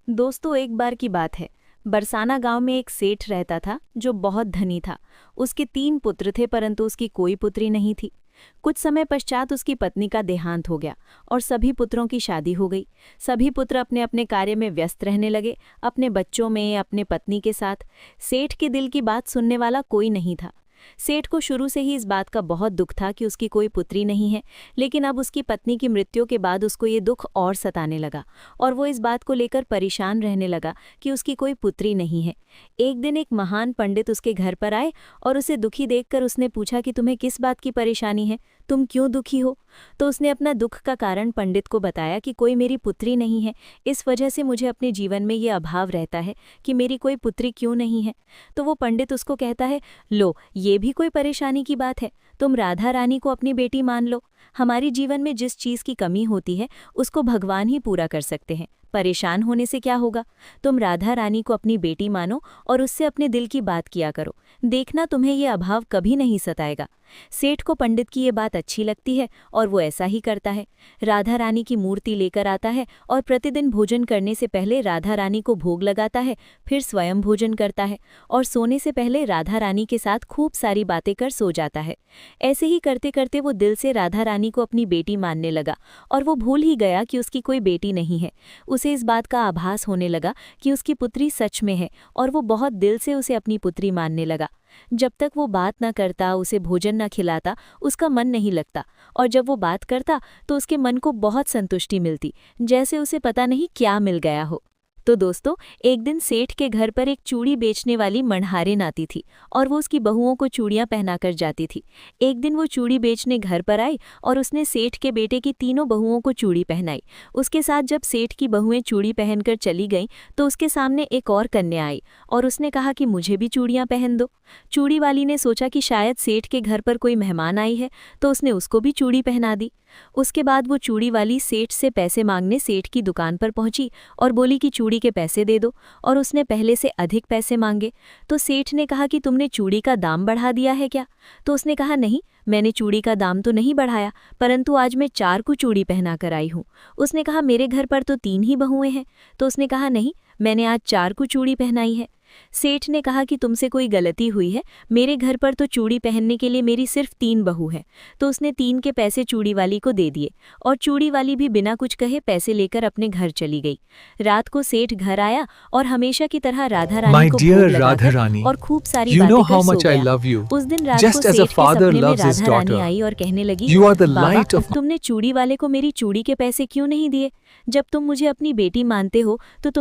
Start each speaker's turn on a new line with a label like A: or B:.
A: दोस्तों, एक बार की बात है। बरसाना गांव में एक सेठ रहता था जो बहुत धनी था। उसके 3 पुत्र थे, परंतु उसकी कोई पुत्री नहीं थी। कुछ समय पश्चात उसकी पत्नी का देहांत हो गया और सभी पुत्रों की शादी हो गई। सभी पुत्र अपने अपने कार्य में व्यस्त रहने लगे, अपने बच्चों में, अपने पत्नी के साथ। सेठ के दिल की बात सुनने वाला कोई नहीं था। सेठ को शुरू से ही इस बात का बहुत दुख था कि उसकी कोई पुत्री नहीं है, लेकिन अब उसकी पत्नी की मृत्यु के बाद उसको ये दुख और सताने लगा और वो इस बात को लेकर परेशान रहने लगा कि उसकी कोई पुत्री नहीं है। एक दिन एक महान पंडित उसके घर पर आए और उसे दुखी देखकर उसने पूछा कि तुम्हें किस बात की परेशानी है, तुम क्यों दुखी हो। तो उसने अपना दुख का कारण पंडित को बताया कि कोई मेरी पुत्री नहीं है, इस वजह से मुझे अपने जीवन में ये अभाव रहता है कि मेरी कोई पुत्री क्यों नहीं है। तो वो पंडित उसको कहता है, लो, ये भी कोई परेशानी की बात है। तुम राधा रानी को अपनी बेटी मान लो। हमारी जीवन में जिस चीज की कमी होती है उसको भगवान ही पूरा कर सकते हैं। परेशान होने से क्या होगा। तुम राधा रानी को अपनी बेटी मानो और उससे अपने दिल की बात किया करो, देखना तुम्हें ये अभाव कभी नहीं सताएगा। सेठ को पंडित की ये बात अच्छी लगती है और वो ऐसा ही करता है। राधा रानी की मूर्ति लेकर आता है और प्रतिदिन भोजन करने से पहले राधा रानी को भोग लगाता है, फिर स्वयं भोजन करता है और सोने से पहले राधा रानी के साथ खूब सारी बातें कर सो जाता है। ऐसे ही करते करते वो दिल से राधा रानी को अपनी बेटी मानने लगा और वो भूल ही गया कि उसकी कोई बेटी नहीं है। उसे इस बात का आभास होने लगा कि उसकी पुत्री सच में है और वो बहुत दिल से उसे अपनी पुत्री मानने लगा। जब तक वो बात न करता, उसे भोजन न खिलाता, उसका मन नहीं लगता, और जब वो बात करता तो उसके मन को बहुत संतुष्टि मिलती, जैसे उसे पता नहीं क्या मिल गया हो। तो दोस्तों, एक दिन सेठ के घर पर एक चूड़ी बेचने वाली मणहारिन आती थी और वो उसकी बहुओं को चूड़ियां पहनाकर जाती थी। एक दिन वो चूड़ी बेचने घर पर आई और उसने सेठ के बेटे की तीनों बहुओं को चूड़ी पहनाई। उसके साथ जब सेठ की बहुएं चूड़ी पहनकर चली गईं तो उसके सामने एक और कन्या आई और उसने कहा कि मुझे भी चूड़ियां पहन दो। चूड़ी वाली ने सोचा कि शायद सेठ के घर पर कोई मेहमान आई है, तो उसने उसको भी चूड़ी पहना दी। उसके बाद वो चूड़ी वाली सेठ से पैसे मांगने सेठ की दुकान पर पहुंची और बोली कि चूड़ी के पैसे दे दो, और उसने पहले से अधिक पैसे मांगे। तो सेठ ने कहा कि तुमने चूड़ी का दाम बढ़ा दिया है क्या। तो उसने कहा, नहीं, मैंने चूड़ी का दाम तो नहीं बढ़ाया, परंतु आज मैं 4 को चूड़ी पहना कर आई हूँ। उसने कहा, मेरे घर पर तो 3 ही बहुएं हैं। तो उसने कहा, नहीं, मैंने आज 4 को चूड़ी पहनाई है। सेठ ने कहा कि तुमसे कोई गलती हुई है, मेरे घर पर तो चूड़ी पहनने के लिए मेरी सिर्फ 3 बहू है। तो उसने 3 के पैसे चूड़ी वाली को दे दिए और चूड़ी वाली भी बिना कुछ कहे पैसे लेकर अपने घर चली गई। रात को सेठ घर आया और हमेशा की तरह राधा रानी
B: My
A: को
B: dear
A: भोग लगाकर
B: Radharani,
A: और खूब सारी
B: you
A: बातें
B: know
A: कर
B: how
A: सो
B: much I
A: गया।
B: love you.
A: उस दिन रात
B: Just
A: को
B: as a
A: सेठ के
B: father
A: सपने में
B: loves his
A: Radha Rani
B: daughter,
A: आई और कहने लगी,
B: you are the
A: Baba,
B: light of
A: तुमने चूड़ी वाले को मेरी चूड़ी के पैसे क्यों नहीं दिए। जब तुम मुझे अपनी बेटी मानते हो तो तुम